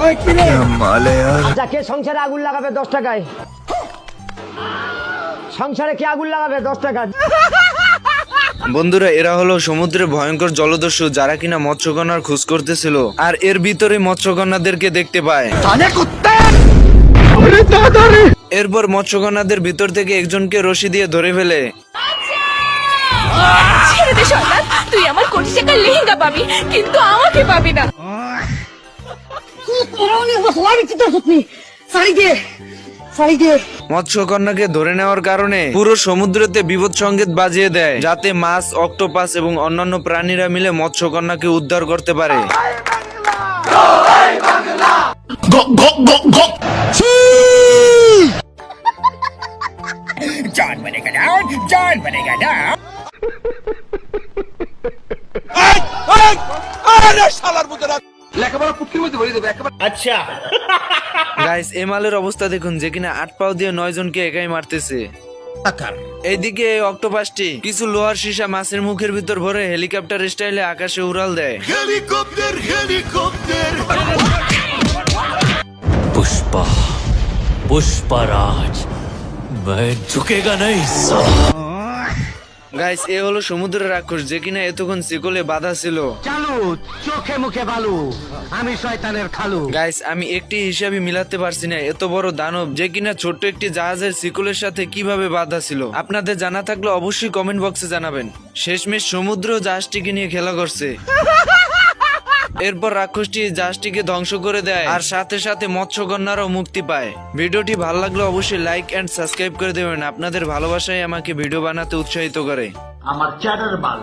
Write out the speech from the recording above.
আচ্ছা, কে সংসারে আগুন লাগাবে 10 টাকায়? সংসারে কে আগুন লাগাবে 10 টাকা? বন্ধুরা, এরা হলো সমুদ্রে ভয়ঙ্কর জলদস্যু যারা কিনা মৎস্যকন্যার খোঁজ করতেছিল, আর এর ভিতরে মৎস্যকন্যাদেরকে দেখতে পায়। এরপর মৎস্যকন্যাদের ভিতর থেকে একজনকে রশি দিয়ে ধরে ফেলে। ছেড়ে দে শয়তান, তুই আমার কোটি টাকার লেহেঙ্গা পাবি, কিন্তু আমাকে পাবি না। মৎস্যকন্যাকে ধরে নেওয়ার কারণে পুরো সমুদ্রতে বিপদ সংকেত বাজিয়ে দেয়, যাতে মাছ, অক্টোপাস এবং অন্যান্য প্রাণীরা মিলে মৎস্যকন্যাকে উদ্ধার করতে পারে। গাইস, এমালের অবস্থা দেখুন, যে কিনা 8 পাও দিয়ে 9 জনকে একাই মারতেছে। এইদিকে এই অক্টোপাসটি কিছু লোহার সীসা মাছের মুখের ভিতর ভরে হেলিকপ্টার স্টাইলে আকাশে উড়াল দেয়। पुष्पा पुष्पराज मैं झुकेगा नहीं साला। গাইস, এ হলো সমুদ্রের রাক্ষস যে কিনা এতক্ষণ শিকলে বাঁধা ছিল। চালু চোখে মুখে বালু, আমি শয়তানের খালু। গাইস, আমি একটি হিসাবে মিলাতে পারছি না এত বড় দানব যে কিনা ছোট্ট একটি জাহাজের শিকলের সাথে কিভাবে বাঁধা ছিল। আপনাদের জানা থাকলে অবশ্যই কমেন্ট বক্সে জানাবেন। শেষমেশ সমুদ্র জাহাজটিকে নিয়ে খেলা করছে। এরপর রাক্ষসটি জাহাজটিকে ধ্বংস করে দেয়, আর সাথে সাথে মৎস্যকন্যারও মুক্তি পায়। ভিডিওটি ভালো লাগলে অবশ্যই লাইক এন্ড সাবস্ক্রাইব করে দেবেন। আপনাদের ভালোবাসাই আমাকে ভিডিও বানাতে উৎসাহিত করে। আমার চ্যাটার বাল